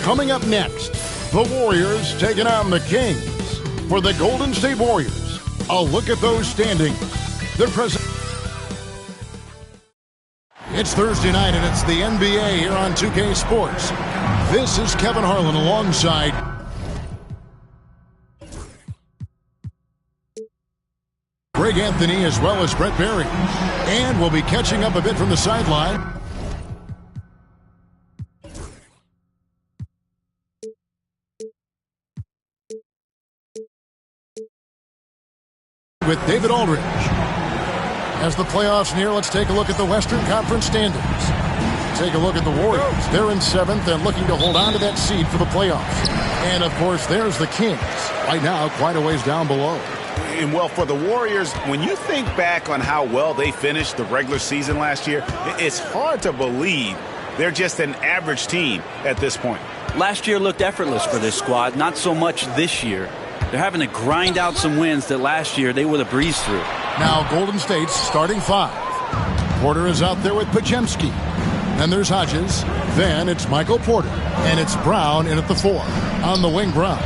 Coming up next, the Warriors taking on the Kings. For the Golden State Warriors, a look at those standings. It's Thursday night and it's the NBA here on 2K Sports. This is Kevin Harlan alongside Greg Anthony as well as Brett Barry. And we'll be catching up a bit from the sideline with David Aldridge. As the playoffs near, let's take a look at the Western Conference standings. Take a look at the Warriors. They're in 7th and looking to hold on to that seed for the playoffs. And, of course, there's the Kings. Right now, quite a ways down below. And, well, for the Warriors, when you think back on how well they finished the regular season last year, it's hard to believe they're just an average team at this point. Last year looked effortless for this squad, not so much this year. They're having to grind out some wins that last year they would have breezed through. Now Golden State's starting 5. Porter is out there with Podziemski. Then there's Hodges. Then it's Michael Porter. And it's Brown in at the 4. On the wing, Brown.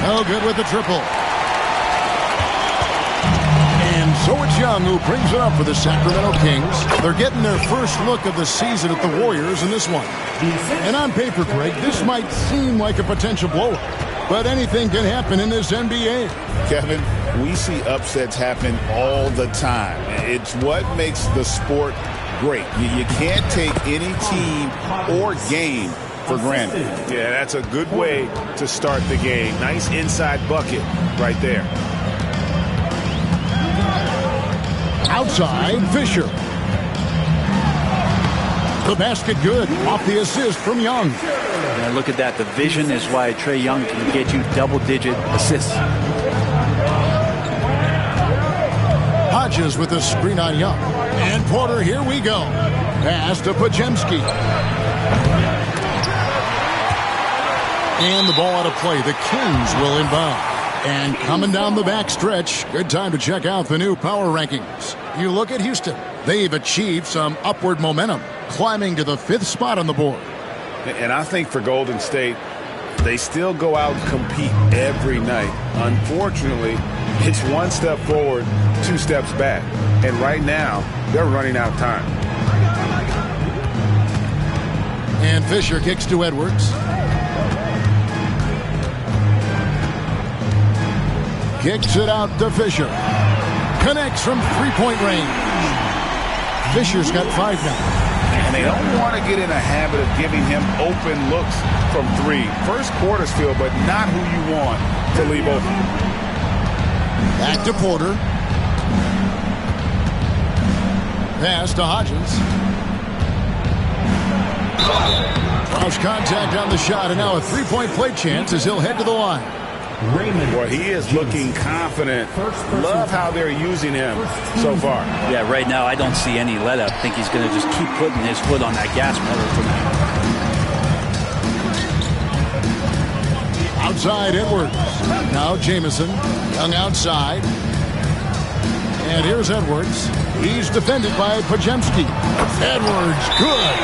Oh, good with the triple. And so it's Young who brings it up for the Sacramento Kings. They're getting their first look of the season at the Warriors in this one. And on paper, Greg, this might seem like a potential blowout. But anything can happen in this NBA. Kevin, we see upsets happen all the time. It's what makes the sport great. You can't take any team or game for granted. Yeah, that's a good way to start the game. Nice inside bucket right there. Outside, Fisher. The basket good. Off the assist from Young. And look at that. The vision is why Trae Young can get you double-digit assists. Hodges with a screen on Young. And Porter, here we go. Pass to Podziemski. And the ball out of play. The Kings will inbound. And coming down the back stretch, good time to check out the new power rankings. You look at Houston. They've achieved some upward momentum, climbing to the 5th spot on the board. And I think for Golden State, they still go out and compete every night. Unfortunately, it's 1 step forward, 2 steps back. And right now, they're running out of time. And Fisher kicks to Edwards. Kicks it out to Fisher. Connects from 3-point range. Fisher's got 5 now. And they don't want to get in a habit of giving him open looks from 3. First quarter's feel, but not who you want to leave open. Back to Porter. Pass to Hodges. Cross contact on the shot, and now a 3-point play chance as he'll head to the line. Boy, he is looking confident. Love how they're using him so far. Yeah, right now I don't see any let-up. I think he's going to just keep putting his foot on that gas pedal tonight. Outside Edwards. Now Jamison. Young outside. And here's Edwards. He's defended by Podziemski. Edwards, good.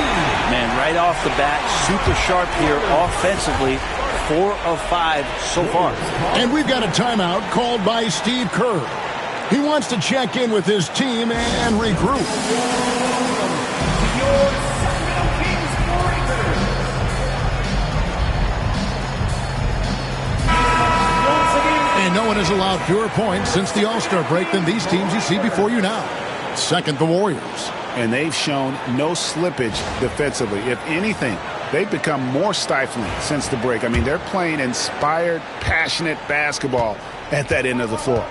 Man, right off the bat, super sharp here offensively. 4 of 5 so far. And we've got a timeout called by Steve Kerr. He wants to check in with his team and regroup. And no one has allowed fewer points since the All-Star break than these teams you see before you now. Second, the Warriors. And they've shown no slippage defensively. If anything, they've become more stifling since the break. I mean, they're playing inspired, passionate basketball at that end of the floor.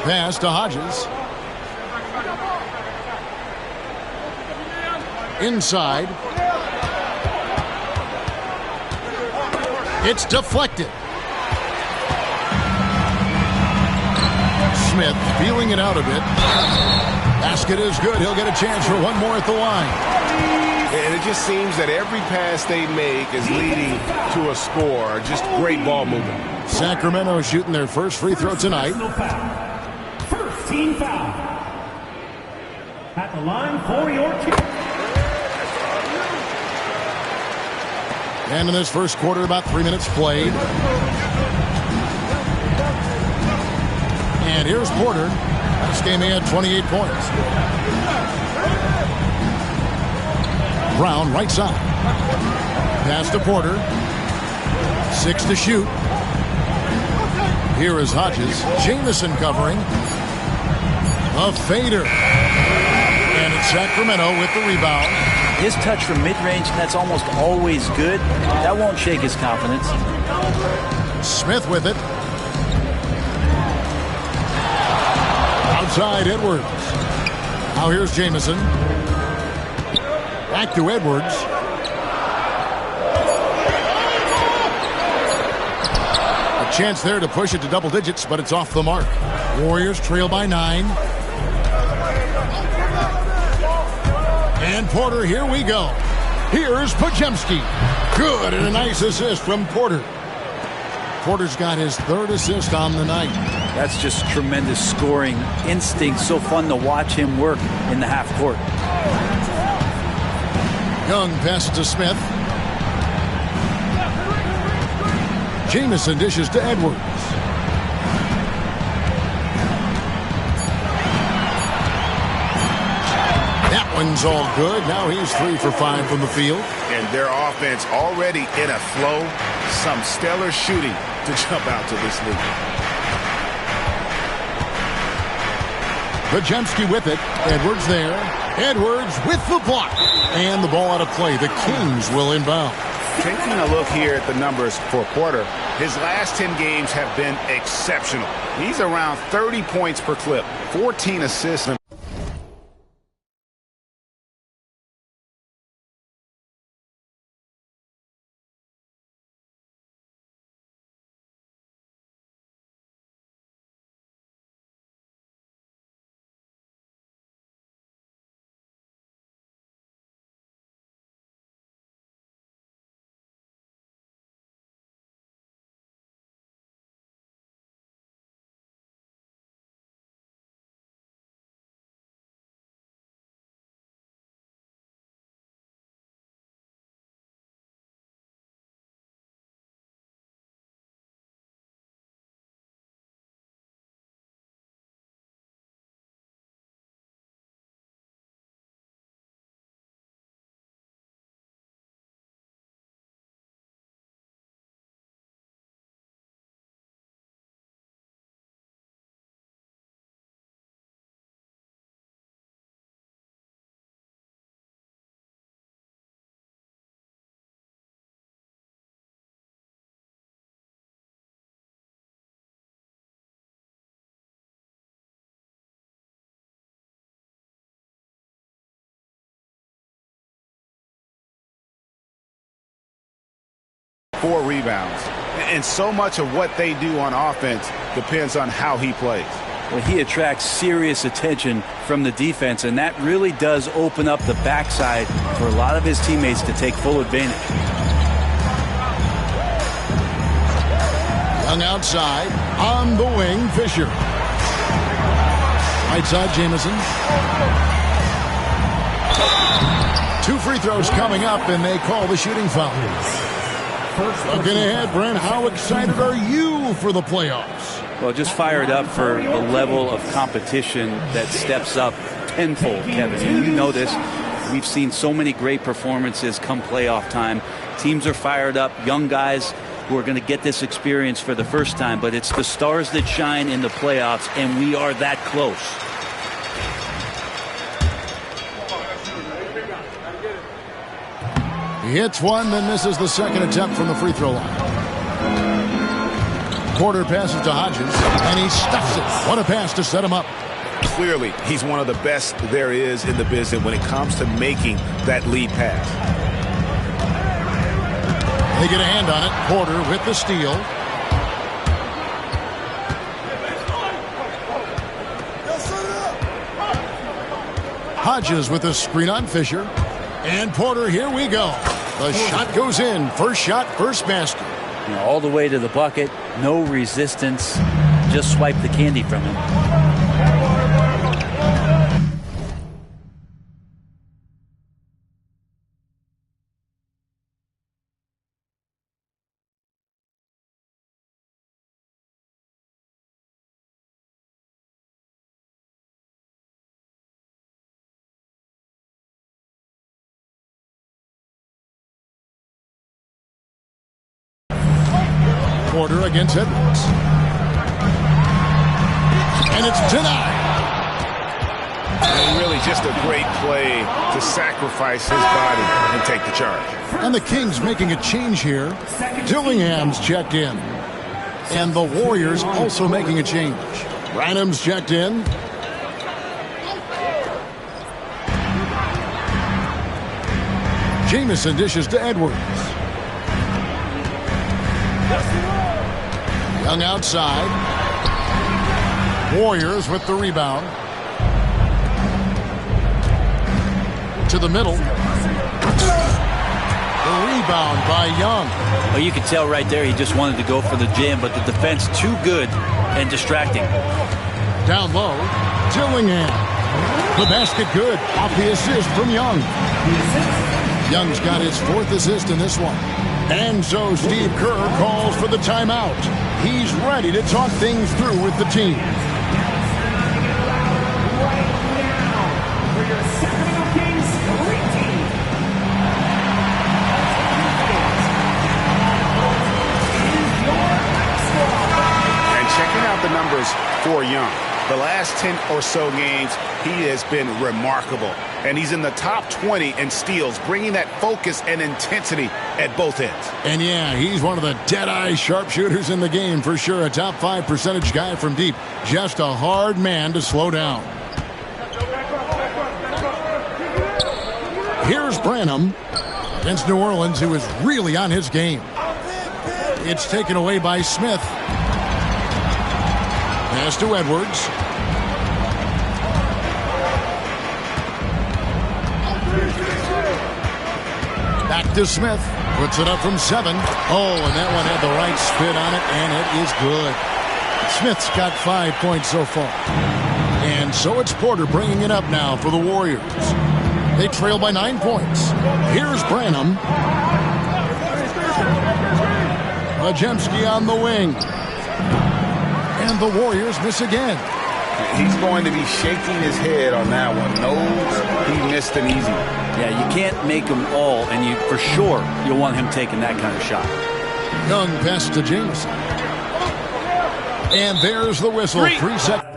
Pass to Hodges. Inside. It's deflected. Smith feeling it out a bit. Basket is good. He'll get a chance for one more at the line. And it just seems that every pass they make is leading to a score. Just great ball movement. Sacramento shooting their first free throw tonight. First team foul. At the line for your team. And in this first quarter, about 3 minutes played. And here's Porter. This game he had 28 points. Brown, right side. Pass to Porter. 6 to shoot. Here is Hodges. Jamison covering. A fader. And it's Sacramento with the rebound. His touch from mid-range, that's almost always good. That won't shake his confidence. Smith with it. Outside Edwards. Now here's Jamison. Back to Edwards. A chance there to push it to double digits, but it's off the mark. Warriors trail by 9. And Porter, here we go. Here's Podziemski. Good, and a nice assist from Porter. Porter's got his 3rd assist on the night. That's just tremendous scoring instinct. So fun to watch him work in the half court. Young passes to Smith. Jamison dishes to Edwards. That one's all good. Now he's 3 for 5 from the field. And their offense already in a flow. Some stellar shooting to jump out to this lead. Podziemski with it. Edwards there. Edwards with the block. And the ball out of play. The Kings will inbound. Taking a look here at the numbers for Porter, his last 10 games have been exceptional. He's around 30 points per clip, 14 assists. Four rebounds. And so much of what they do on offense depends on how he plays. Well, he attracts serious attention from the defense, and that really does open up the backside for a lot of his teammates to take full advantage. Young outside, on the wing, Fisher. Right side, Jamison. 2 free throws coming up, and they call the shooting foul. Looking ahead, Brent, how excited are you for the playoffs? Well, just fired up for the level of competition that steps up tenfold, Kevin. And you know this. We've seen so many great performances come playoff time. Teams are fired up, young guys who are going to get this experience for the first time, but it's the stars that shine in the playoffs, and we are that close. He hits one, then misses the second attempt from the free throw line. Porter passes to Hodges, and he stuffs it. What a pass to set him up. Clearly, he's one of the best there is in the business when it comes to making that lead pass. They get a hand on it. Porter with the steal. Hodges with a screen on Fisher. And Porter, here we go. The shot goes in. First shot, first basket. You know, all the way to the bucket. No resistance. Just swipe the candy from him. Porter against Edwards. And it's denied. And really just a great play to sacrifice his body and take the charge. And the Kings making a change here. Dillingham's checked in. And the Warriors also making a change. Branham's checked in. Jamison dishes to Edwards. Young outside. Warriors with the rebound. To the middle. The rebound by Young. Well, you could tell right there he just wanted to go for the jam, but the defense too good and distracting. Down low, Dillingham. The basket good. Off the assist from Young. Young's got his 4th assist in this one. And so Steve Kerr calls for the timeout. He's ready to talk things through with the team. The numbers for Young. The last 10 or so games, he has been remarkable. And he's in the top 20 in steals, bringing that focus and intensity at both ends. And yeah, he's one of the dead-eye sharpshooters in the game for sure. A top 5 percentage guy from deep. Just a hard man to slow down. Here's Branham against New Orleans, who is really on his game. It's taken away by Smith. Pass to Edwards. Back to Smith. Puts it up from 7. Oh, and that one had the right spin on it, and it is good. Smith's got 5 points so far. And so it's Porter bringing it up now for the Warriors. They trail by 9 points. Here's Branham. Majemski on the wing. And the Warriors miss again. He's going to be shaking his head on that one. Knows he missed an easy one. Yeah, you can't make them all, and you for sure you'll want him taking that kind of shot. Young pass to Jamison. And there's the whistle. 3 seconds.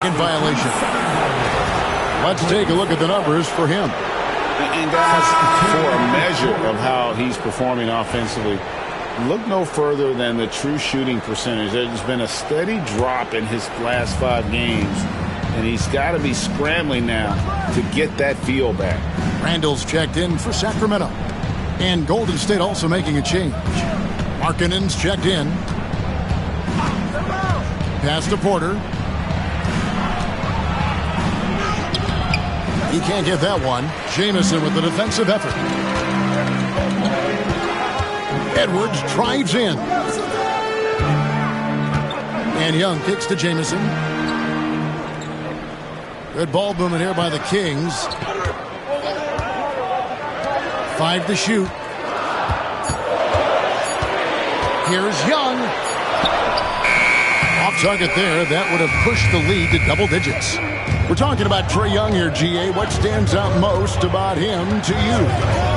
In violation. Let's take a look at the numbers for him. And guys, for a measure of how he's performing offensively, look no further than the true shooting percentage. There's been a steady drop in his last 5 games, and he's got to be scrambling now to get that feel back. Randall's checked in for Sacramento. And Golden State also making a change. Markkanen's checked in. Pass to Porter. He can't get that one. Jamison with the defensive effort. Edwards drives in. And Young kicks to Jamison. Good ball movement here by the Kings. 5 to shoot. Here's Young. Off target there. That would have pushed the lead to double digits. We're talking about Trae Young here, GA. What stands out most about him to you?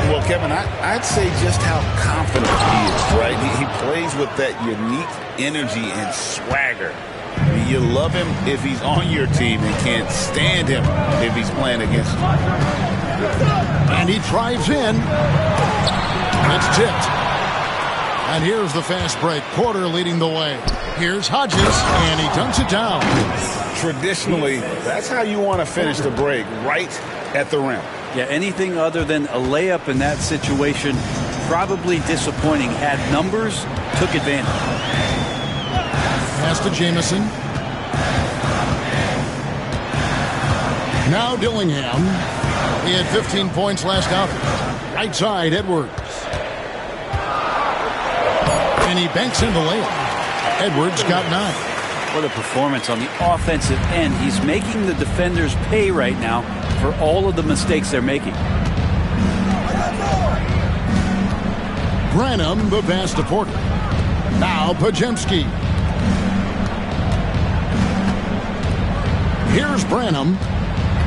Well, Kevin, I'd say just how confident he is, right? He plays with that unique energy and swagger. You love him if he's on your team and can't stand him if he's playing against you. And he drives in. It's tipped. And here's the fast break. Porter leading the way. Here's Hodges, and he dunks it down. Traditionally, that's how you want to finish the break, right at the rim. Yeah, anything other than a layup in that situation probably disappointing. Had numbers, took advantage. Pass to Jamison. Now Dillingham. He had 15 points last outing. Right side, Edwards. And he banks in the layup. Edwards got 9. What a performance on the offensive end. He's making the defenders pay right now for all of the mistakes they're making. Branham, the pass to Porter. Now Podziemski. Here's Branham.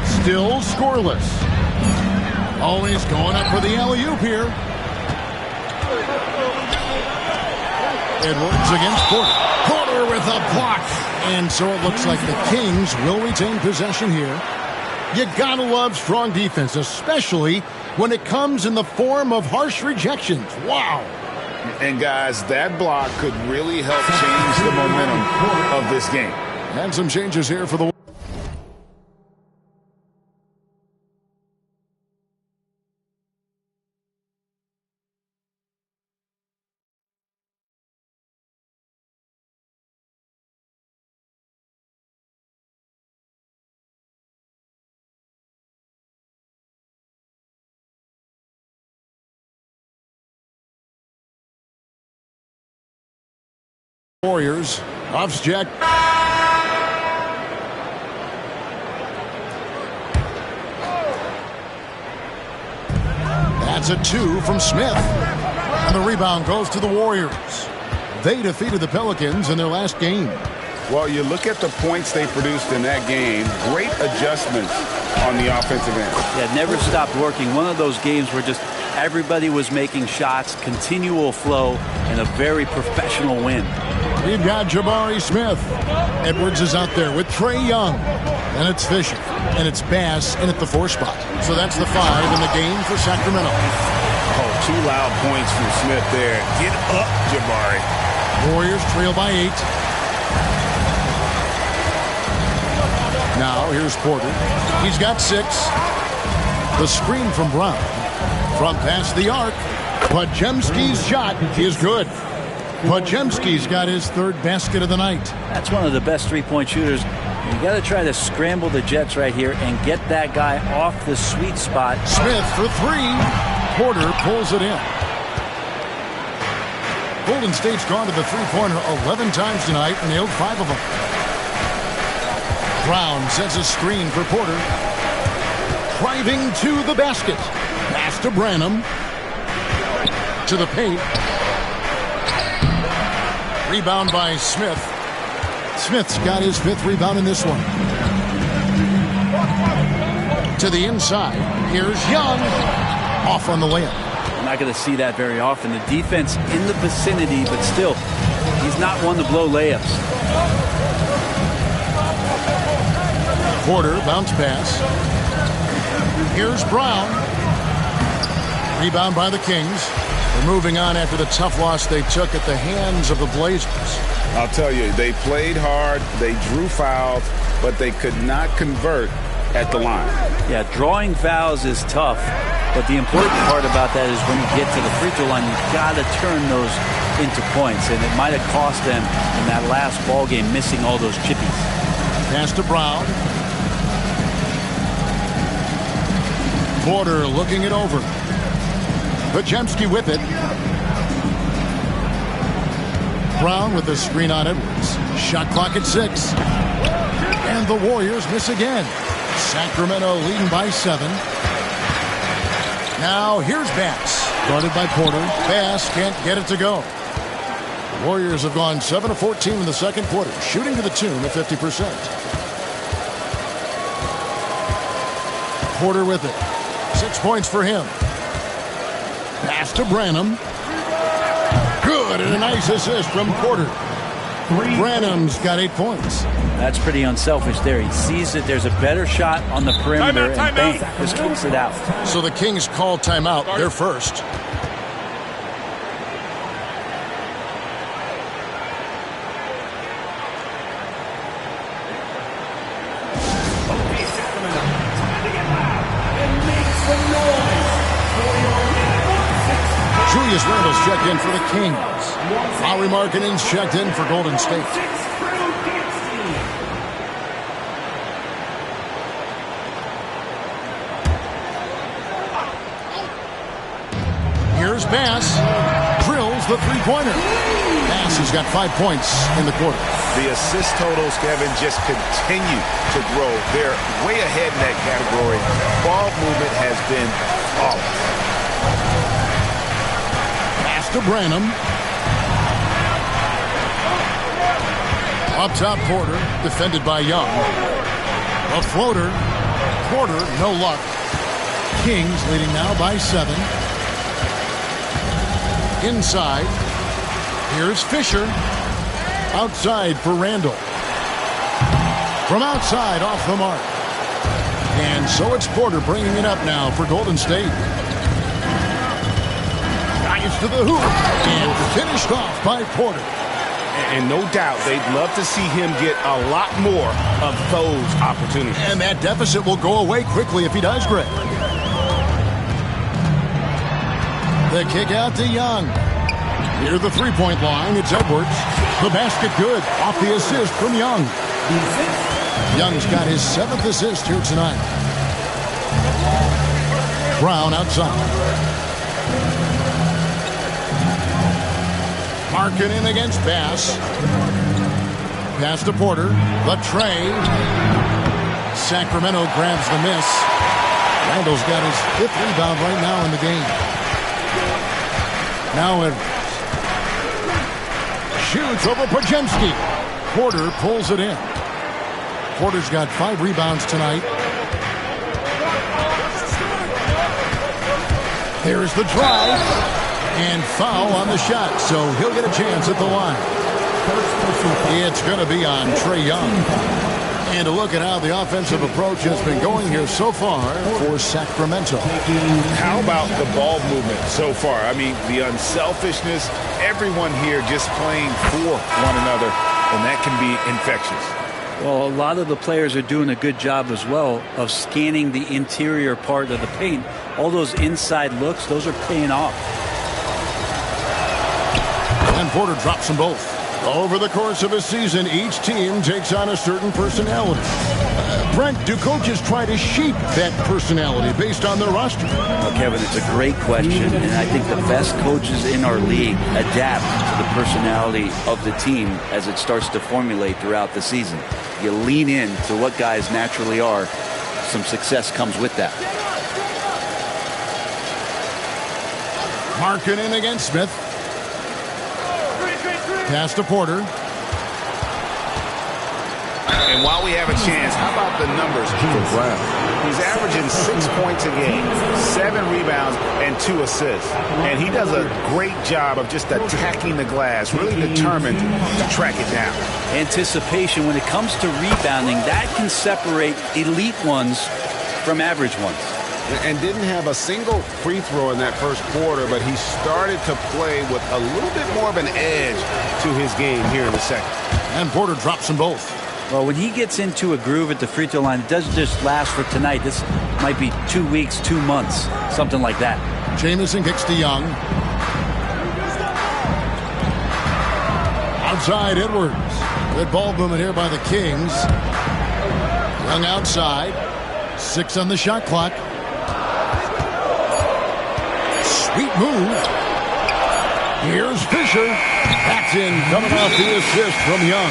Still scoreless. Always going up for the alley-oop here. Edwards against Porter. Porter with a block. And so it looks like the Kings will retain possession here. You gotta love strong defense, especially when it comes in the form of harsh rejections. Wow. And guys, that block could really help change the momentum of this game. And some changes here for the Warriors. Ovsjack. That's a 2 from Smith. And the rebound goes to the Warriors. They defeated the Pelicans in their last game. Well, you look at the points they produced in that game. Great adjustments on the offensive end. Yeah, never stopped working. One of those games where just everybody was making shots, continual flow, and a very professional win. We've got Jabari Smith. Edwards is out there with Trae Young. And it's Fisher. And it's Bass in at the 4 spot. So that's the 5 in the game for Sacramento. Oh, 2 loud points from Smith there. Get up, Jabari. Warriors trail by 8. Now here's Porter. He's got 6. The screen from Brown. From past the arc. Podziemski's shot is good. Podziemski's got his 3rd basket of the night. That's one of the best three-point shooters. You got to try to scramble the Jets right here and get that guy off the sweet spot. Smith for 3. Porter pulls it in. Golden State's gone to the three-pointer 11 times tonight and nailed 5 of them. Brown sets a screen for Porter. Driving to the basket. Pass to Branham. To the paint. Rebound by Smith. Smith's got his 5th rebound in this one. To the inside. Here's Young. Off on the layup. I'm not going to see that very often. The defense in the vicinity, but still, he's not one to blow layups. Porter, bounce pass. Here's Brown. Rebound by the Kings. They're moving on after the tough loss they took at the hands of the Blazers. I'll tell you, they played hard, they drew fouls, but they could not convert at the line. Yeah, drawing fouls is tough, but the important part about that is when you get to the free throw line, you've got to turn those into points, and it might have cost them in that last ball game missing all those chippies. Pass to Brown. Porter looking it over. Podziemski with it. Brown with the screen on Edwards. Shot clock at 6. And the Warriors miss again. Sacramento leading by 7. Now here's Bass. Guarded by Porter. Bass can't get it to go. The Warriors have gone 7 of 14 in the second quarter, shooting to the tune of 50%. Porter with it. 6 points for him. Pass to Branham. Good, and a nice assist from Porter. Branham's got 8 points. That's pretty unselfish there. He sees that there's a better shot on the perimeter and bang, just kicks it out. So the Kings call timeout. They're first. Julius Randle's checked in for the Kings. Lauri Markkanen's checked in for Golden State. Here's Bass. Drills the three-pointer. Bass has got 5 points in the quarter. The assist totals, Kevin, just continue to grow. They're way ahead in that category. Ball movement has been flawless. Pass to Branham. Up top, Porter, defended by Young. A floater. Porter, no luck. Kings leading now by 7. Inside. Here's Fisher. Outside for Randle. From outside, off the mark. And so it's Porter bringing it up now for Golden State. Drives to the hoop. And finished off by Porter. And no doubt, they'd love to see him get a lot more of those opportunities. And that deficit will go away quickly if he does, Greg. The kick out to Young. Near the three-point line, it's Edwards. The basket good. Off the assist from Young. Young's got his 7th assist here tonight. Brown outside. Markkanen against Bass. Pass to Porter. The tray. Sacramento grabs the miss. Randle's got his 5th rebound right now in the game. Now Edwards. Shoots over Podziemski. Porter pulls it in. Porter's got 5 rebounds tonight. There's the drive. And foul on the shot, so he'll get a chance at the line. It's going to be on Trae Young. And a look at how the offensive approach has been going here so far for Sacramento. How about the ball movement so far? I mean, the unselfishness, everyone here just playing for one another, and that can be infectious. Well, a lot of the players are doing a good job as well of scanning the interior part of the paint. All those inside looks, those are paying off. And Porter drops them both. Over the course of a season, each team takes on a certain personality. Brent, do coaches try to shape that personality based on their roster? Well, Kevin, it's a great question, and I think the best coaches in our league adapt to the personality of the team as it starts to formulate throughout the season. You lean in to what guys naturally are. Some success comes with that. Markkanen against Smith. Pass to Porter. And while we have a chance, how about the numbers for Brown? He's averaging 6 points a game, 7 rebounds, and 2 assists. And he does a great job of just attacking the glass, really determined to track it down. Anticipation, when it comes to rebounding, that can separate elite ones from average ones. And didn't have a single free throw in that first quarter, but he started to play with a little bit more of an edge to his game here in the second. And Porter drops them both. Well, when he gets into a groove at the free throw line, it doesn't just last for tonight. This might be 2 weeks, 2 months, something like that. Jamison kicks to Young. Outside, Edwards. Good ball movement here by the Kings. Young outside. 6 on the shot clock. Sweet move. Here's Fisher. That's in, coming off the assist from Young.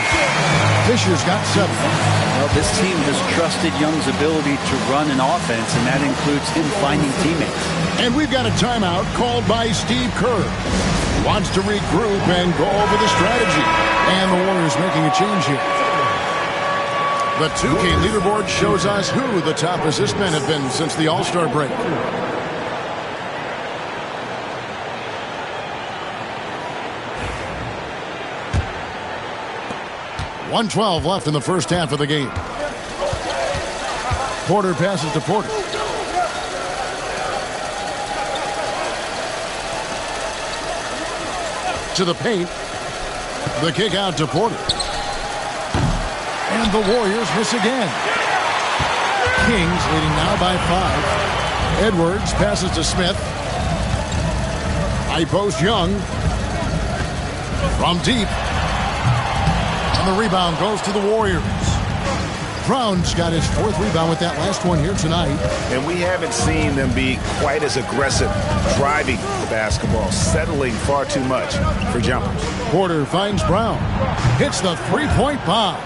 Fisher's got 7. Well, this team has trusted Young's ability to run an offense, and that includes him finding teammates. And we've got a timeout called by Steve Kerr. He wants to regroup and go over the strategy. And the Warriors making a change here. The 2K leaderboard shows us who the top assist men have been since the All-Star break. 1:12 left in the first half of the game. Porter passes to Porter. To the paint. The kick out to Porter. And the Warriors miss again. Kings leading now by 5. Edwards passes to Smith. High post Young. From deep. And the rebound goes to the Warriors. Brown's got his 4th rebound with that last one here tonight. And we haven't seen them be quite as aggressive driving the basketball, settling far too much for jumpers. Porter finds Brown. Hits the three-point bomb.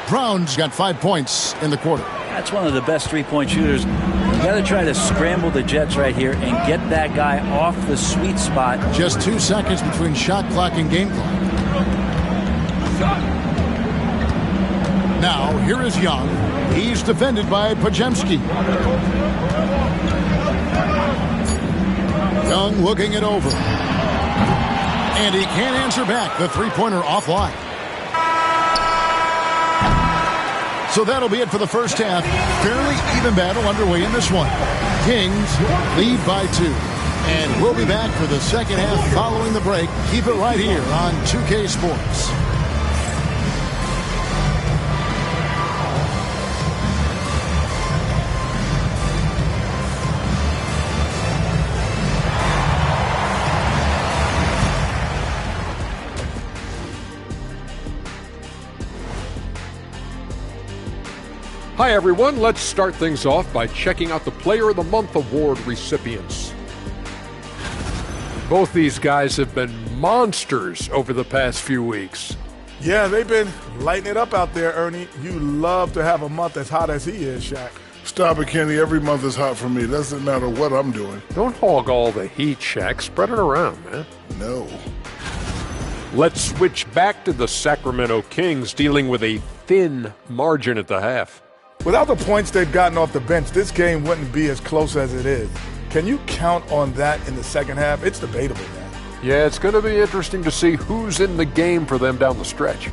Brown's got 5 points in the quarter. That's one of the best three-point shooters. You got to try to scramble the Jets right here and get that guy off the sweet spot. Just 2 seconds between shot clock and game clock. Now, here is Young. He's defended by Podziemski. Young looking it over. And he can't answer back. The three-pointer offline. So that'll be it for the first half. Fairly even battle underway in this one. Kings lead by 2. And we'll be back for the second half following the break. Keep it right here on 2K Sports. Hi everyone, let's start things off by checking out the Player of the Month award recipients. Both these guys have been monsters over the past few weeks. Yeah, they've been lighting it up out there, Ernie. You love to have a month as hot as he is, Shaq. Stop it, Kenny. Every month is hot for me. Doesn't matter what I'm doing. Don't hog all the heat, Shaq. Spread it around, man. No. Let's switch back to the Sacramento Kings dealing with a thin margin at the half. Without the points they've gotten off the bench, this game wouldn't be as close as it is. Can you count on that in the second half? It's debatable, man. Yeah, it's going to be interesting to see who's in the game for them down the stretch.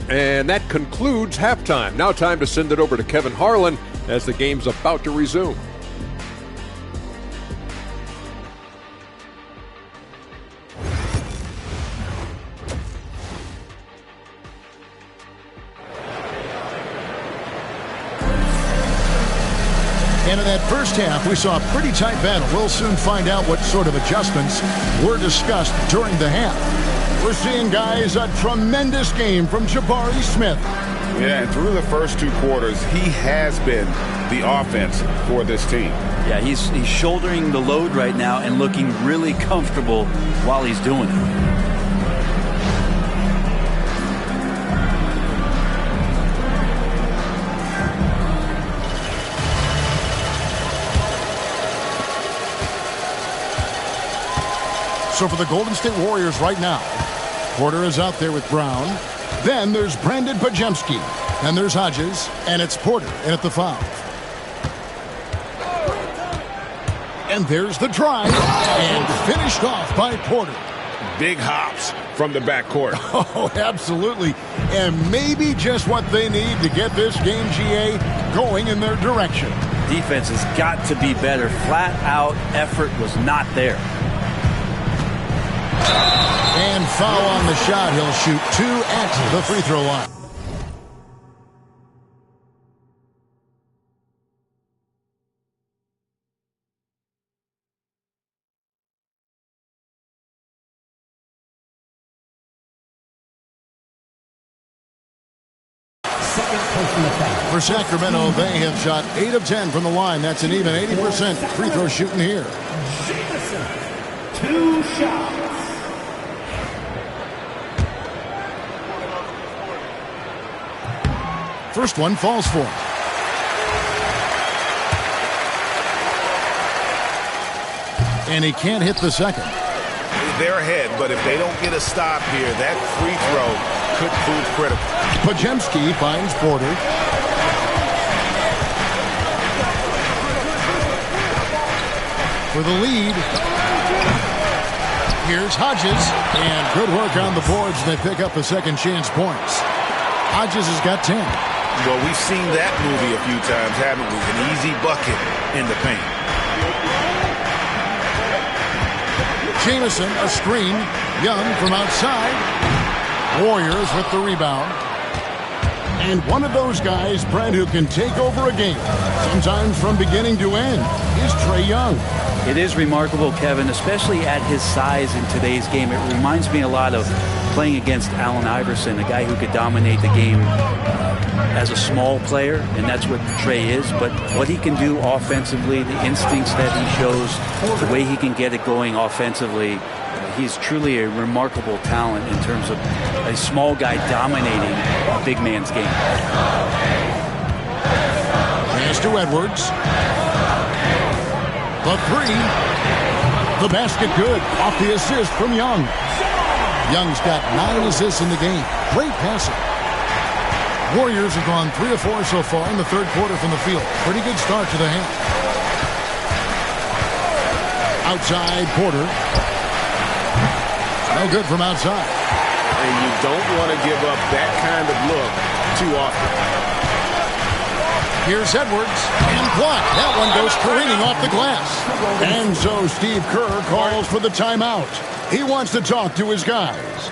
And that concludes halftime. Now time to send it over to Kevin Harlan as the game's about to resume. And in that first half, we saw a pretty tight battle. We'll soon find out what sort of adjustments were discussed during the half. We're seeing, guys, a tremendous game from Jabari Smith. Yeah, and through the first 2 quarters, he has been the offense for this team. Yeah, he's shouldering the load right now and looking really comfortable while he's doing it. So for the Golden State Warriors right now, Porter is out there with Brown. Then there's Brandon Podziemski. And there's Hodges. And it's Porter in at the 5. And there's the drive. And finished off by Porter. Big hops from the backcourt. Oh, absolutely. And maybe just what they need to get this game, GA, going in their direction. Defense has got to be better. Flat out effort was not there. And foul on the shot. He'll shoot 2 at the free throw line. For Sacramento, they have shot 8 of 10 from the line. That's an even 80% free throw shooting here. 2 shots. First one falls for him. And he can't hit the second. They're ahead, but if they don't get a stop here, that free throw could prove critical. Podziemski finds Porter. For the lead. Here's Hodges. And good work on the boards. They pick up the second chance points. Hodges has got 10. Well, we've seen that movie a few times, haven't we? An easy bucket in the paint. Jamison, a screen. Young from outside. Warriors with the rebound. And one of those guys, Brent, who can take over a game, sometimes from beginning to end, is Trae Young. It is remarkable, Kevin, especially at his size in today's game. It reminds me a lot of playing against Allen Iverson, a guy who could dominate the game as a small player, and that's what Trae is. But what he can do offensively, the instincts that he shows, the way he can get it going offensively, he's truly a remarkable talent in terms of a small guy dominating a big man's game. Pass to Edwards. The three. The basket good. Off the assist from Young. Young's got 9 assists in the game. Great passing. Warriors have gone 3 of 4 so far in the third quarter from the field. Pretty good start to the half. Outside Porter. No good from outside. And you don't want to give up that kind of look too often. Here's Edwards, and blocked. That one goes careening off the glass. And so Steve Kerr calls for the timeout. He wants to talk to his guys.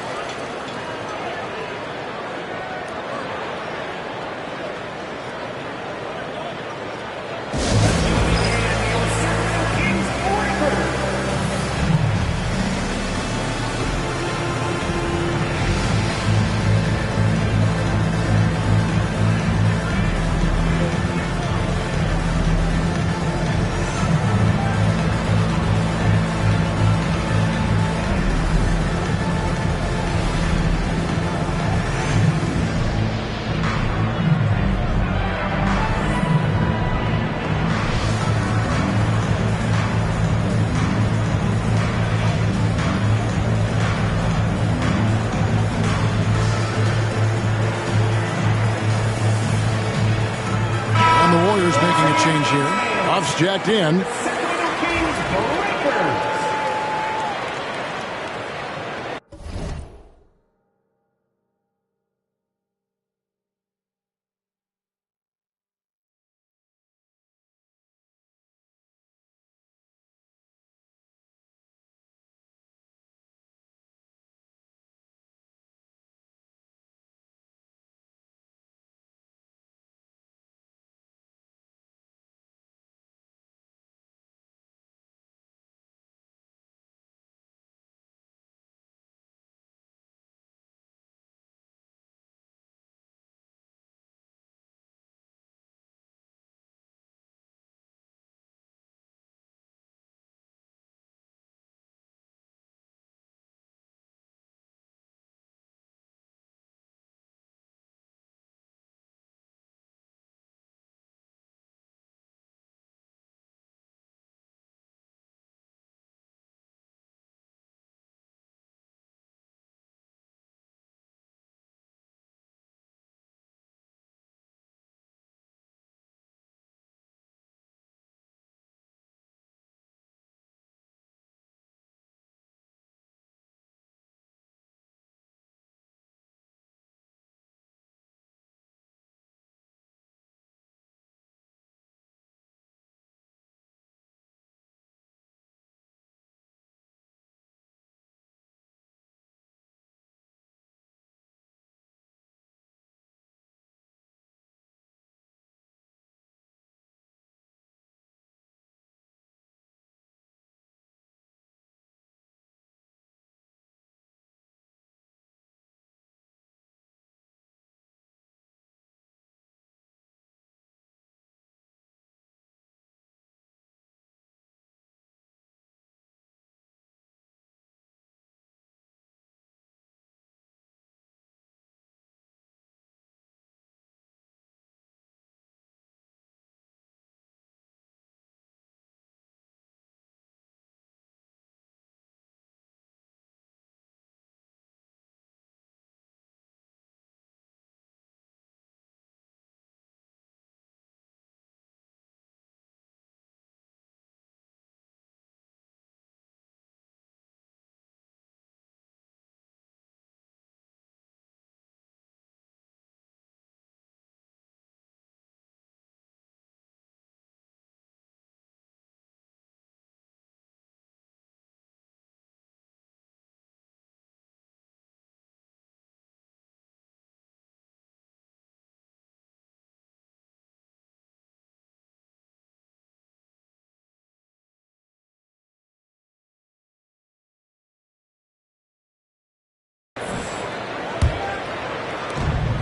Making a change here. Buffs jacked in.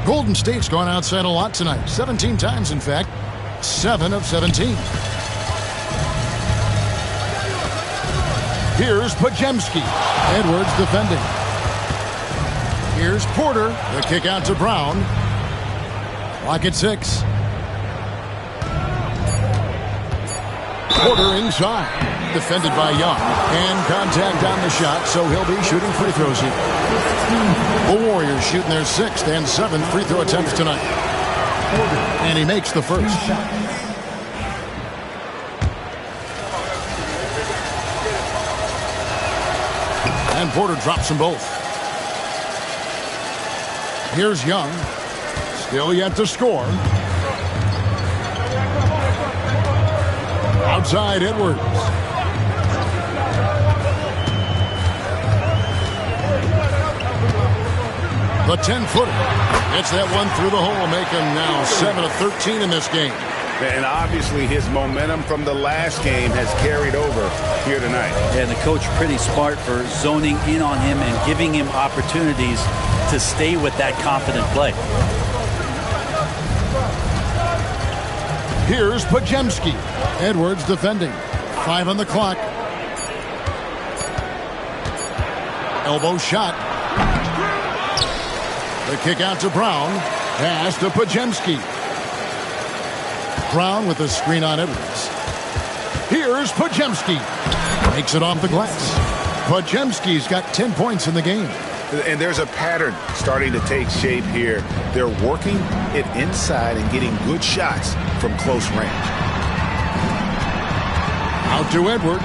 Golden State's gone outside a lot tonight. 17 times, in fact. 7 of 17. Here's Podziemski. Edwards defending. Here's Porter. The kick out to Brown. Clock at 6. Porter inside. Defended by Young. And contact on the shot, so he'll be shooting free throws here. The Warriors shooting their 6th and 7th free throw attempts tonight. And he makes the first. And Porter drops them both. Here's Young. Still yet to score. Outside Edwards. The 10-footer. Gets that one through the hole, making now 7 of 13 in this game. And obviously his momentum from the last game has carried over here tonight. And the coach pretty smart for zoning in on him and giving him opportunities to stay with that confident play. Here's Podziemski. Edwards defending. 5 on the clock. Elbow shot. The kick out to Brown. Pass to Podziemski. Brown with a screen on Edwards. Here's Podziemski. Makes it off the glass. Podziemski's got 10 points in the game. And there's a pattern starting to take shape here. They're working it inside and getting good shots from close range. Out to Edwards.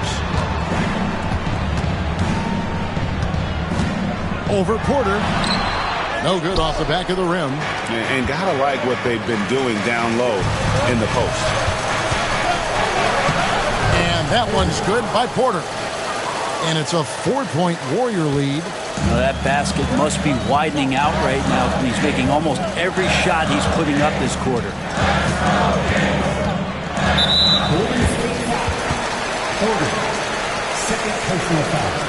Over Porter. No good off the back of the rim. And gotta like what they've been doing down low in the post. And that one's good by Porter. And it's a 4-point Warrior lead. Now that basket must be widening out right now. He's making almost every shot he's putting up this quarter. Second personal foul.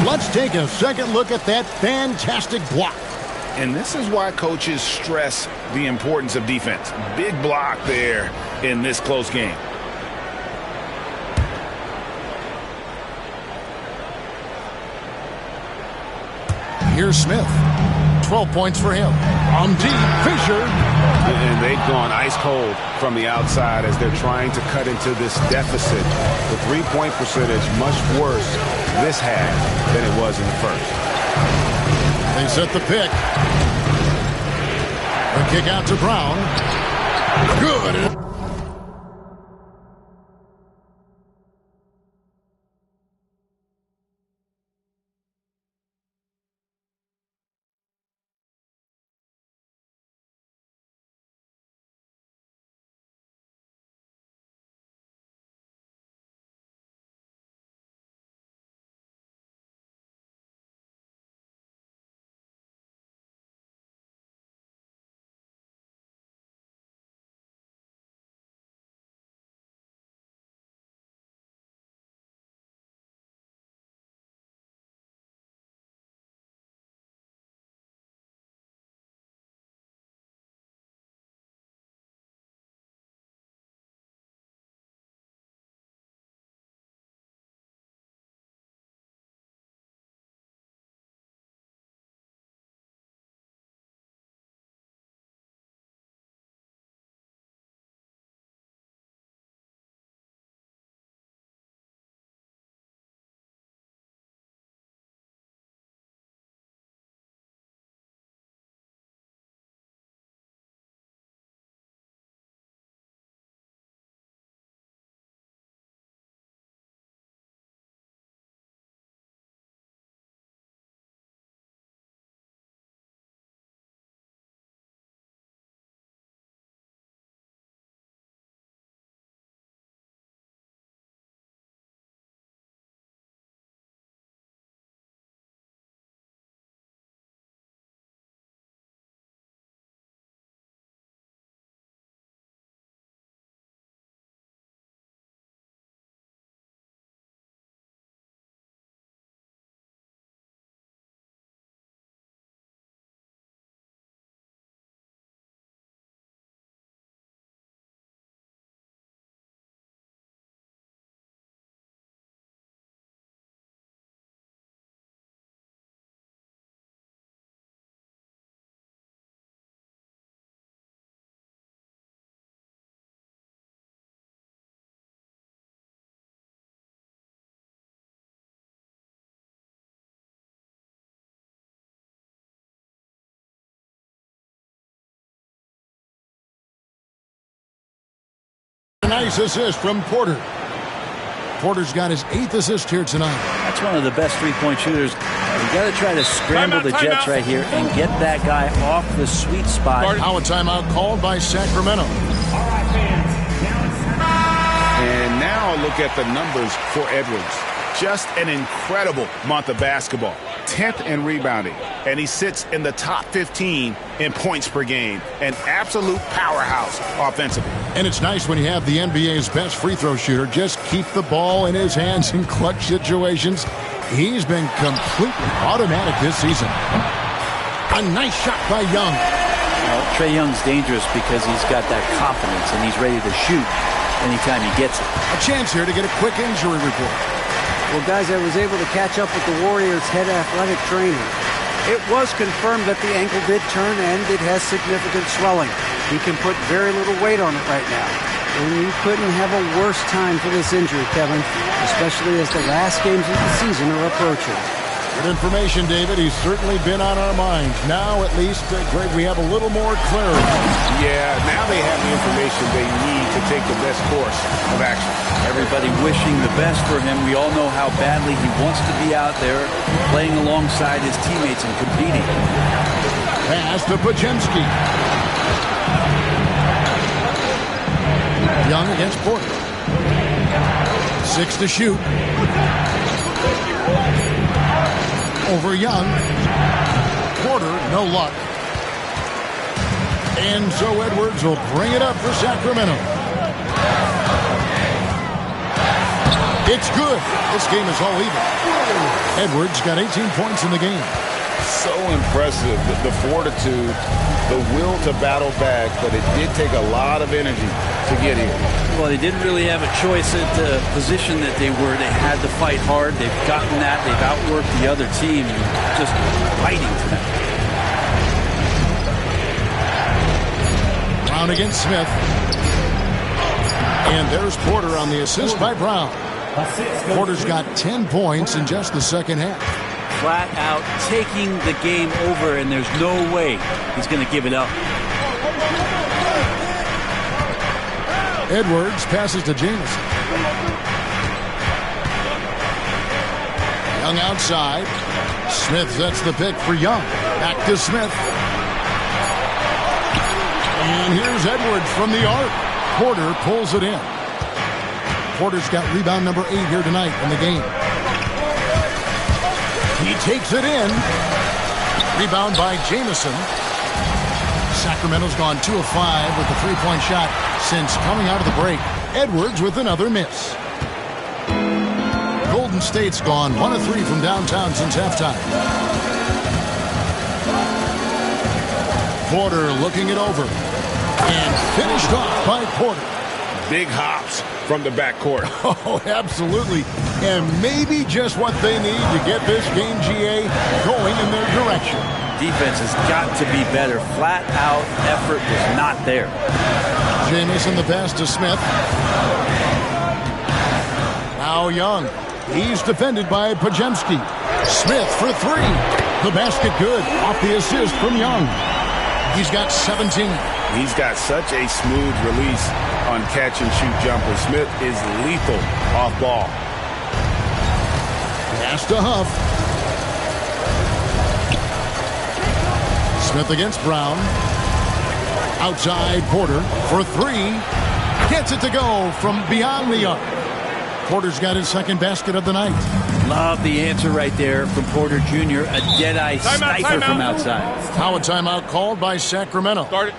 Let's take a second look at that fantastic block. And this is why coaches stress the importance of defense. Big block there in this close game. Here's Smith. 12 points for him. On deep, Fisher. And they've gone ice cold from the outside as they're trying to cut into this deficit. The three-point percentage much worse this half than it was in the first. They set the pick. The kick out to Brown. Good. A nice assist from Porter. Porter's got his 8th assist here tonight. That's one of the best three-point shooters. You got to try to scramble the Jets right here and get that guy off the sweet spot. Now a timeout called by Sacramento. And now look at the numbers for Edwards. Just an incredible month of basketball. 10th in rebounding. And he sits in the top 15 in points per game. An absolute powerhouse offensively. And it's nice when you have the NBA's best free throw shooter just keep the ball in his hands in clutch situations. He's been completely automatic this season. A nice shot by Young. Well, Trae Young's dangerous because he's got that confidence and he's ready to shoot anytime he gets it. A chance here to get a quick injury report. Well, guys, I was able to catch up with the Warriors' head athletic trainer. It was confirmed that the ankle did turn and it has significant swelling. He can put very little weight on it right now. And you couldn't have a worse time for this injury, Kevin, especially as the last games of the season are approaching. Good information, David. He's certainly been on our minds. Now, at least, Greg, we have a little more clarity. Yeah, now they have the information they need to take the best course of action. Everybody wishing the best for him. We all know how badly he wants to be out there playing alongside his teammates and competing. Pass to Podziemski. Young against Porter. 6 to shoot. Over Young. Porter, no luck. And so Edwards will bring it up for Sacramento. It's good. This game is all even. Edwards got 18 points in the game. So impressive, the fortitude, the will to battle back, but it did take a lot of energy to get here. Well, they didn't really have a choice at the position that they were. They had to fight hard. They've gotten that. They've outworked the other team. Just fighting for that. Brown against Smith. And there's Porter on the assist by Brown. Porter's got 10 points in just the second half. Flat out taking the game over, and there's no way he's going to give it up. Edwards passes to Jamison. Young outside. Smith sets the pick for Young. Back to Smith. And here's Edwards from the arc. Porter pulls it in. Porter's got rebound number 8 here tonight in the game. He takes it in. Rebound by Jamison. Sacramento's gone 2 of 5 with the three-point shot since coming out of the break. Edwards with another miss. Golden State's gone 1 of 3 from downtown since halftime. Porter looking it over. And finished off by Porter. Big hops from the backcourt. Oh, absolutely. And maybe just what they need to get this game, GA, going in their direction. Defense has got to be better. Flat out effort was not there. Jamison the pass to Smith. Now Young. He's defended by Podziemski. Smith for 3. The basket good. Off the assist from Young. He's got 17. He's got such a smooth release on catch-and-shoot jumpers. Smith is lethal off ball. Pass to Huff. Smith against Brown. Outside Porter for 3. Gets it to go from beyond the arc. Porter's got his second basket of the night. Love the answer right there from Porter Jr. A dead-eye sniper from outside. Now a timeout called by Sacramento. Start it.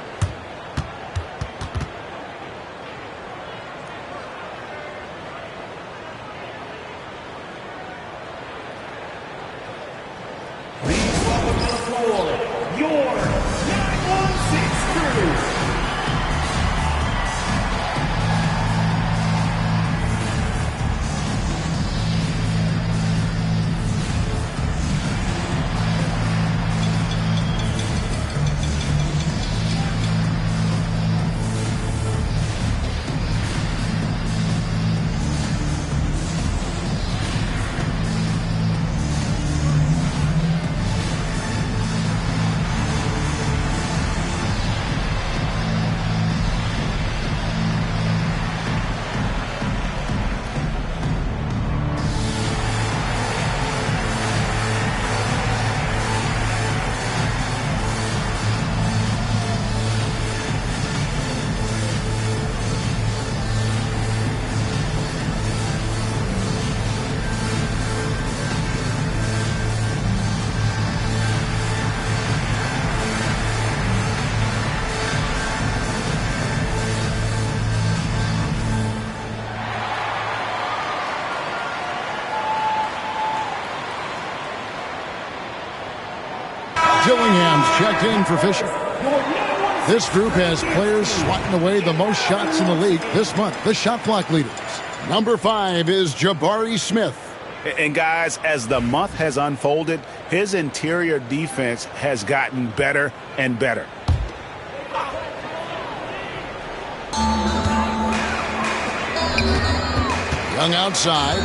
Dillingham's checked in for Fisher. This group has players swatting away the most shots in the league this month, the shot clock leaders. Number 5 is Jabari Smith. And guys, as the month has unfolded, his interior defense has gotten better and better. Young outside.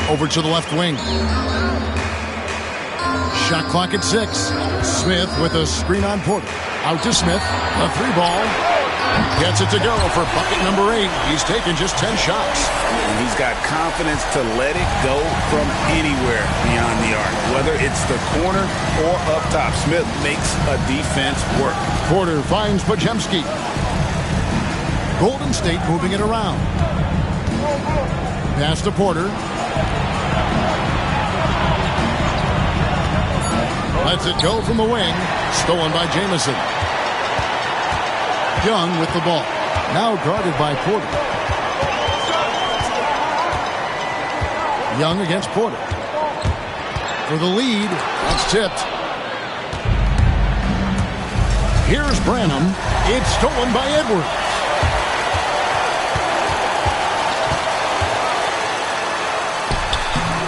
Over to the left wing. Shot clock at 6. Smith with a screen on Porter. Out to Smith. A 3-ball. Gets it to go for bucket number 8. He's taken just 10 shots. And he's got confidence to let it go from anywhere beyond the arc. Whether it's the corner or up top, Smith makes a defense work. Porter finds Podziemski. Golden State moving it around. Pass to Porter. Lets it go from the wing. Stolen by Jamison. Young with the ball. Now guarded by Porter. Young against Porter. For the lead. That's tipped. Here's Branham. It's stolen by Edwards.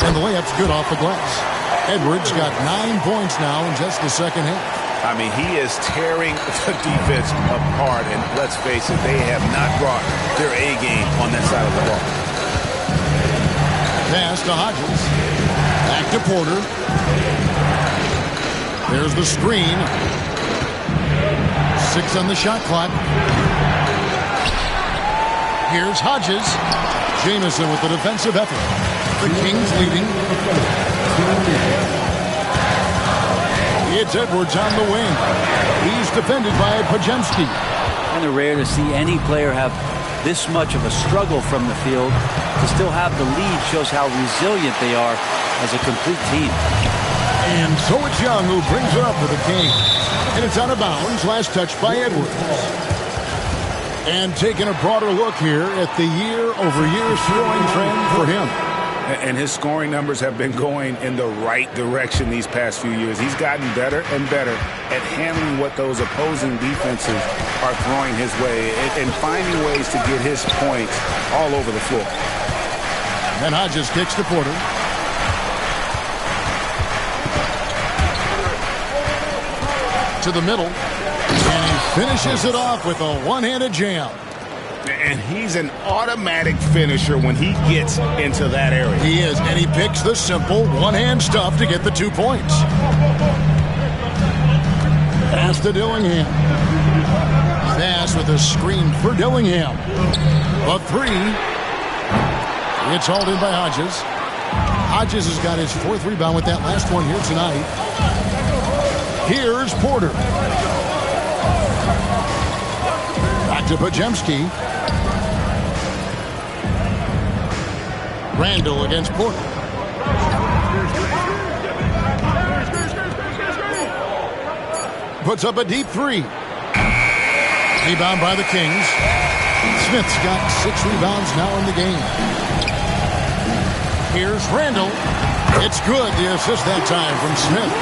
And the layup's good off the glass. Edwards got 9 points now in just the second half. I mean, he is tearing the defense apart. And let's face it, they have not brought their A game on that side of the ball. Pass to Hodges. Back to Porter. There's the screen. 6 on the shot clock. Here's Hodges. Jamison with the defensive effort. The Kings leading. It's Edwards on the wing. He's defended by Podziemski. Kind of rare to see any player have this much of a struggle from the field. To still have the lead shows how resilient they are as a complete team. And so it's Young who brings it up for the Kings. And it's out of bounds. Last touch by Edwards. And taking a broader look here at the year-over-year scoring trend for him. And his scoring numbers have been going in the right direction these past few years. He's gotten better and better at handling what those opposing defenses are throwing his way and finding ways to get his points all over the floor. And Hodges kicks to Porter. To the middle. And he finishes it off with a one-handed jam. And he's an automatic finisher when he gets into that area. He is, and he picks the simple one-hand stuff to get the 2 points. Pass to Dillingham. Pass with a screen for Dillingham. A 3. It's hauled in by Hodges. Hodges has got his 4th rebound with that last one here tonight. Here's Porter. Back to Podziemski. Randall against Porter. Puts up a deep 3. Rebound by the Kings. Smith's got 6 rebounds now in the game. Here's Randall. It's good. The assist that time from Smith.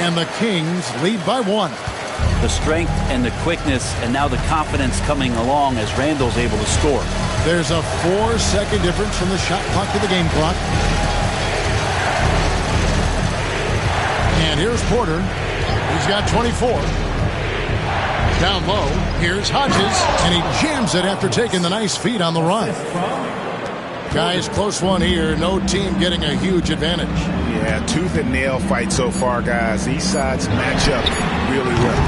And the Kings lead by 1. The strength and the quickness and now the confidence coming along as Randall's able to score. There's a 4-second difference from the shot clock to the game clock. And here's Porter. He's got 24. Down low, here's Hodges, and he jams it after taking the nice feed on the run. Guys, close one here. No team getting a huge advantage. Yeah, tooth and nail fight so far, guys. These sides match up really well.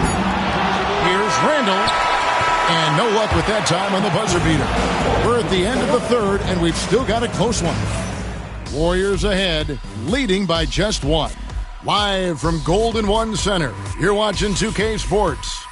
Here's Randall. And no luck with that time on the buzzer beater. We're at the end of the 3rd, and we've still got a close one. Warriors ahead, leading by just 1. Live from Golden One Center, you're watching 2K Sports.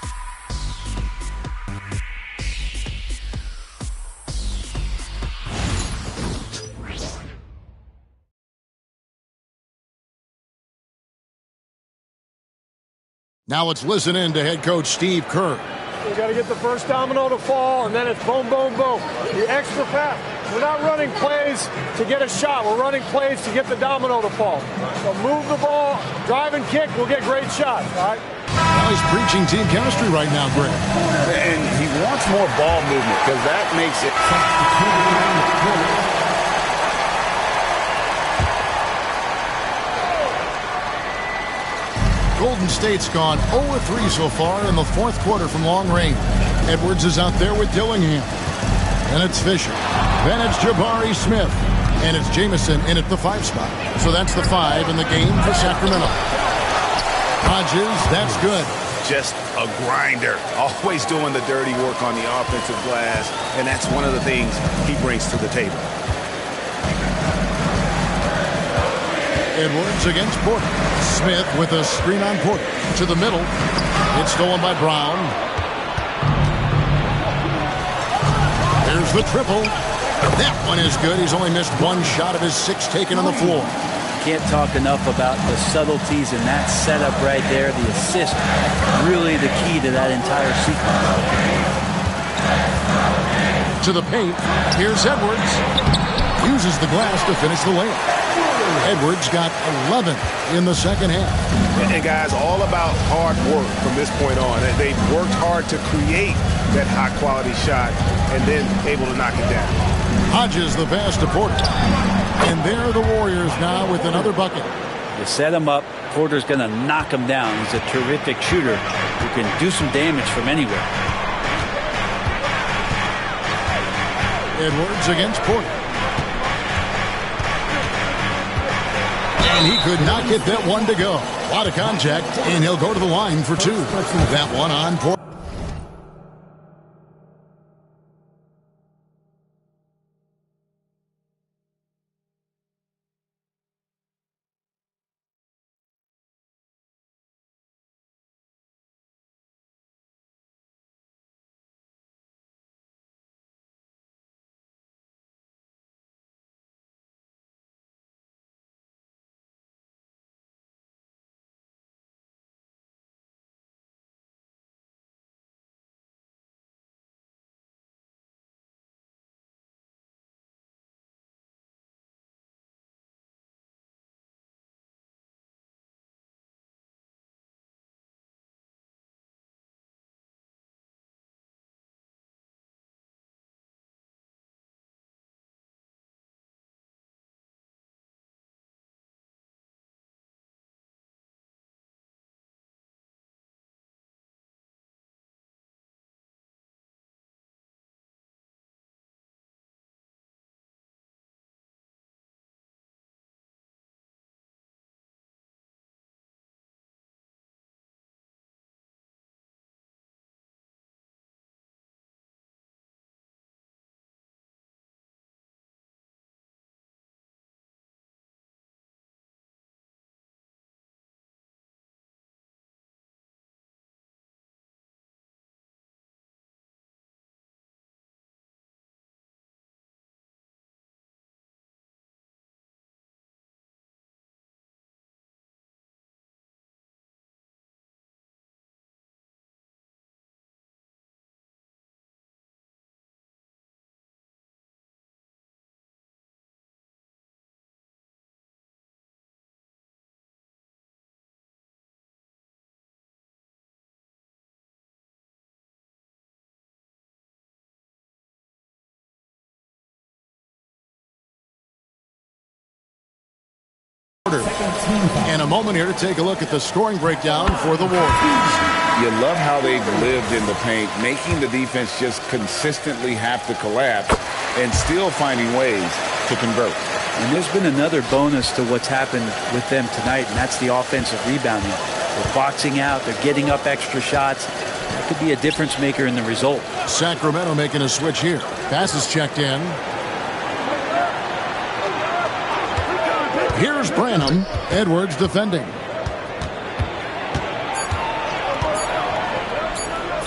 Now let's listen in to head coach Steve Kerr. We got to get the first domino to fall, and then it's boom, boom, boom. The extra fast. We're not running plays to get a shot. We're running plays to get the domino to fall. So move the ball, drive and kick, we'll get great shots, all right? Well, he's preaching team chemistry right now, Greg. And he wants more ball movement because that makes it. Golden State's gone 0-3 so far in the fourth quarter from long range. Edwards is out there with Dillingham. And it's Fisher. Then it's Jabari Smith. And it's Jamison in at the 5 spot. So that's the 5 in the game for Sacramento. Hodges, that's good. Just a grinder. Always doing the dirty work on the offensive glass. And that's one of the things he brings to the table. Edwards against Porter. Smith with a screen on Porter. To the middle. It's stolen by Brown. There's the triple. That one is good. He's only missed one shot of his 6 taken on the floor. Can't talk enough about the subtleties in that setup right there. The assist, really the key to that entire sequence. To the paint. Here's Edwards. Uses the glass to finish the layup. Edwards got 11 in the second half. And guys, all about hard work from this point on. They've worked hard to create that high-quality shot and then able to knock it down. Hodges the pass to Porter. And there are the Warriors now with another bucket. You set him up, Porter's going to knock him down. He's a terrific shooter who can do some damage from anywhere. Edwards against Porter. And he could not get that one to go. A lot of contact, and he'll go to the line for 2. That one on Porter. And a moment here to take a look at the scoring breakdown for the Warriors. You love how they've lived in the paint, making the defense just consistently have to collapse and still finding ways to convert. And there's been another bonus to what's happened with them tonight, and that's the offensive rebounding. They're boxing out, they're getting up extra shots. That could be a difference maker in the result. Sacramento making a switch here. Pass is checked in. Here's Branham. Edwards defending.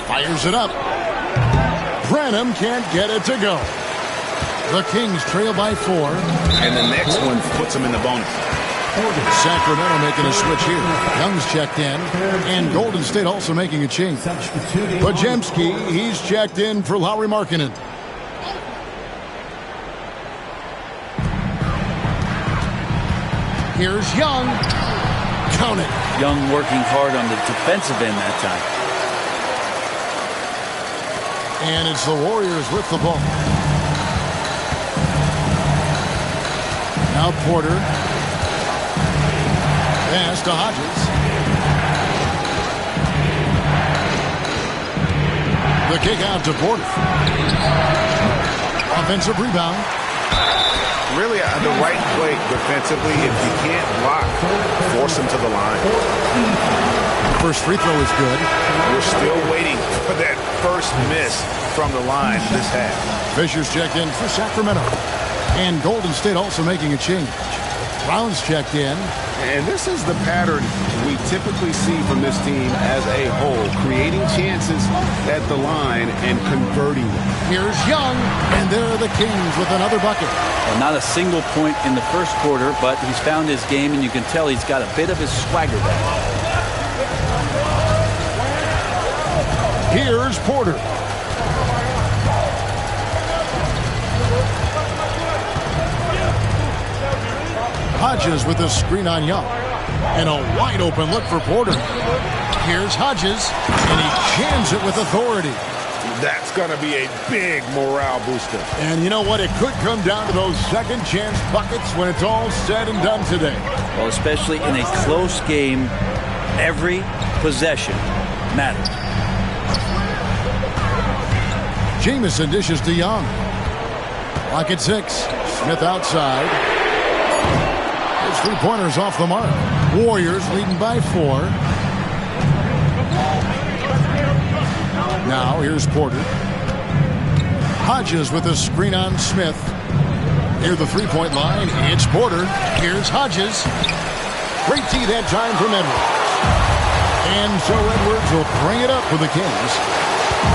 Fires it up. Branham can't get it to go. The Kings trail by 4. And the next one puts them in the bonus. Sacramento making a switch here. Young's checked in. And Golden State also making a change. Podziemski, he's checked in for Lauri Markkanen. Here's Young. Count it. Young working hard on the defensive end that time. And it's the Warriors with the ball. Now Porter. Pass to Hodges. The kick out to Porter. Offensive rebound. Really the right play defensively. If you can't block, force him to the line. First free throw is good. We're still waiting for that first miss from the line this half. Fisher's checked in for Sacramento. And Golden State also making a change. Brown's checked in. And this is the pattern we typically see from this team as a whole, creating chances at the line and converting them. Here's Young, and there are the Kings with another bucket. Well, not a single point in the first quarter, but he's found his game, and you can tell he's got a bit of his swagger back. Here's Porter. Hodges with a screen on Young. And a wide open look for Porter. Here's Hodges, and he jams it with authority. That's going to be a big morale booster. And you know what? It could come down to those second chance buckets when it's all said and done today. Well, especially in a close game, every possession matters. Jamison dishes to Young. Clock at 6. Smith outside. His three-pointers off the mark. Warriors leading by 4. Now here's Porter. Hodges with a screen on Smith. Near the three-point line, it's Porter. Here's Hodges. Great tee that time from Edwards. And so Edwards will bring it up for the Kings.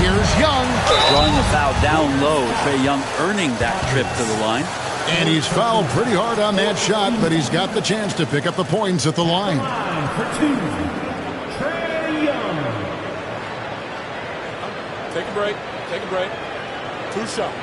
Here's Young. Drawing the foul down low. Trae Young earning that trip to the line. And he's fouled pretty hard on that shot, but he's got the chance to pick up the points at the line. Take a break. Take a break. 2 shots.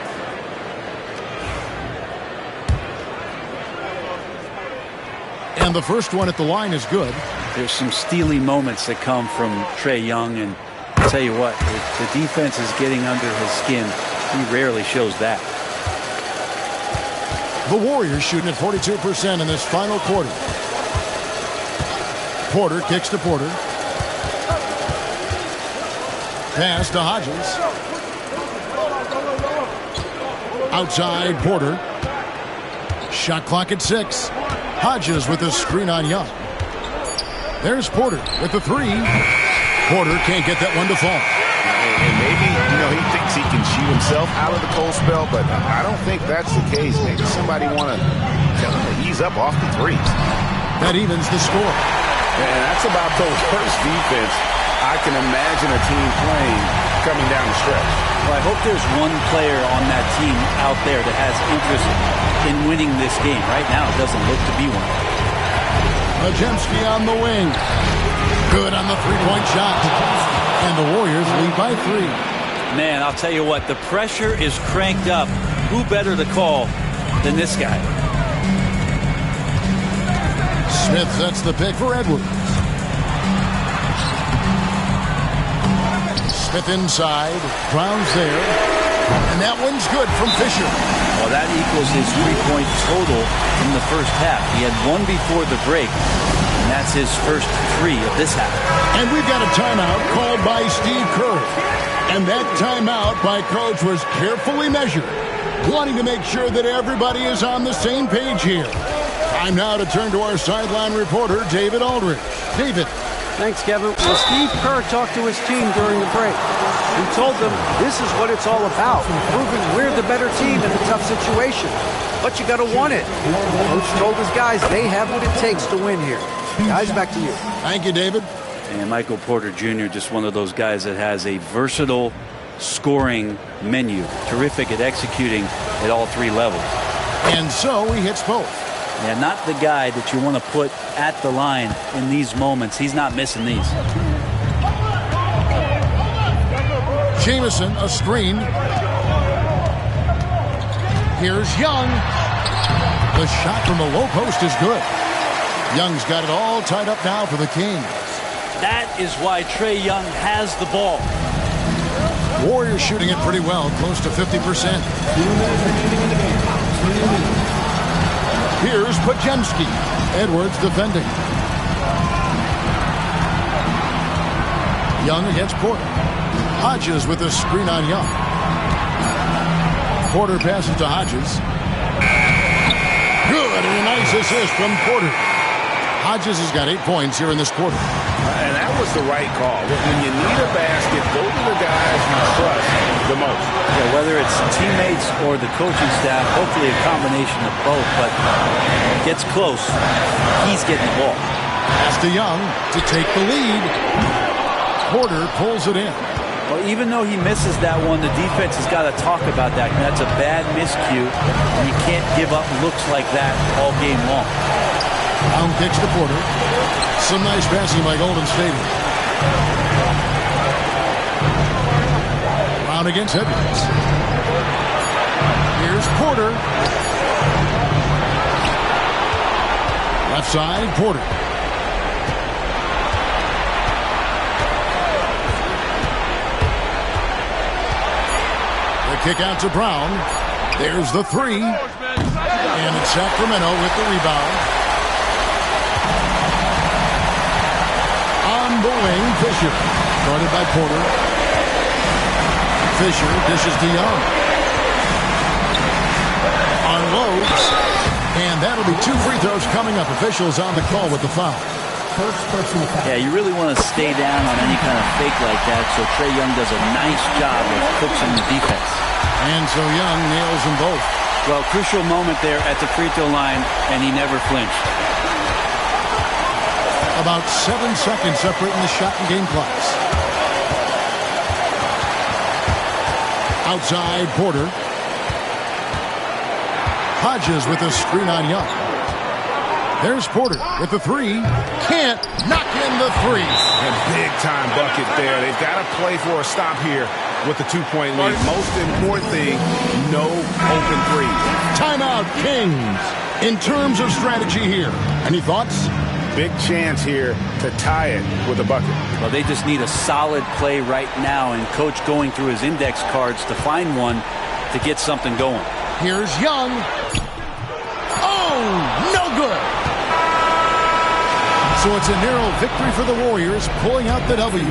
And the first one at the line is good. There's some steely moments that come from Trae Young, and I'll tell you what, if the defense is getting under his skin, he rarely shows that. The Warriors shooting at 42% in this final quarter. Porter kicks to Porter. Pass to Hodges. Outside Porter. Shot clock at 6. Hodges with a screen on Young. There's Porter with the 3. Porter can't get that one to fall. And maybe, he thinks he can shoot himself out of the cold spell, but I don't think that's the case. Maybe somebody want to tell him to ease up off the threes. That evens the score. And that's about the worst defense I can imagine a team playing coming down the stretch. Well, I hope there's one player on that team out there that has interest in winning this game. Right now, it doesn't look to be one. Majemski on the wing. Good on the three-point shot. And the Warriors lead by 3. Man, I'll tell you what, the pressure is cranked up. Who better to call than this guy? Smith sets the pick for Edwards. Smith inside. Brown's there. And that one's good from Fisher. Well, that equals his three-point total from the first half. He had one before the break, and that's his first 3 of this half. And we've got a timeout called by Steve Kerr. And that timeout by Coach was carefully measured, wanting to make sure that everybody is on the same page here. Time now to turn to our sideline reporter, David Aldridge. David. Thanks, Kevin. Well, Steve Kerr talked to his team during the break. He told them this is what it's all about, proving we're the better team in a tough situation. But you got to want it. Coach told his guys they have what it takes to win here. Guys, back to you. Thank you, David. And Michael Porter Jr., just one of those guys that has a versatile scoring menu. Terrific at executing at all 3 levels. And so he hits both. Yeah, not the guy that you want to put at the line in these moments. He's not missing these. Jamison, a screen. Here's Young. The shot from the low post is good. Young's got it all tied up now for the Kings. That is why Trae Young has the ball. Warriors shooting it pretty well, close to 50%. Here's Podziemski. Edwards defending. Young against Porter. Hodges with a screen on Young. Porter passes to Hodges. Good, and a nice assist from Porter. Hodges has got 8 points here in this quarter. And that was the right call. When you need a basket, go to the guys you trust the most. Yeah, whether it's teammates or the coaching staff, hopefully a combination of both, but gets close. He's getting the ball. Pass to Young to take the lead. Porter pulls it in. Well, even though he misses that one, the defense has got to talk about that. That's a bad miscue, and you can't give up looks like that all game long. Brown kicks to Porter. Some nice passing by Golden State. Brown against Edwards. Here's Porter. Left side, Porter. The kick out to Brown. There's the three. And it's Sacramento with the rebound. On the wing, Fisher. Guarded by Porter. Fisher dishes to Young. Unloads. And that'll be 2 free throws coming up. Officials on the call with the foul. Yeah, you really want to stay down on any kind of fake like that, so Trae Young does a nice job of coaching the defense. And so Young nails them both. Well, crucial moment there at the free throw line, and he never flinched. About 7 seconds separating the shot and game clocks. Outside, Porter. Hodges with a screen on Young. There's Porter with the three. Can't knock in the three. A big-time bucket there. They've got to play for a stop here with the 2-point lead. Most important thing, no open threes. Timeout, Kings. In terms of strategy here, any thoughts? Big chance here to tie it with a bucket. Well, they just need a solid play right now, and Coach going through his index cards to find one to get something going. Here's Young. Oh, no good. So it's a narrow victory for the Warriors, pulling out the W.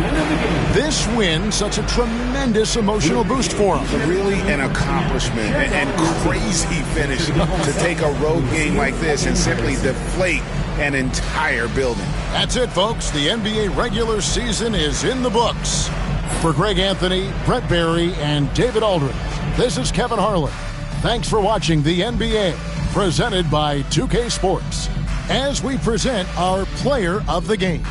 This win, such a tremendous emotional boost for them. Really an accomplishment and crazy finish to take a road game like this and simply deflate an entire building. That's it, folks. The NBA regular season is in the books. For Greg Anthony, Brett Barry, and David Aldridge, this is Kevin Harlan. Thanks for watching the NBA, presented by 2K Sports, as we present our player of the game.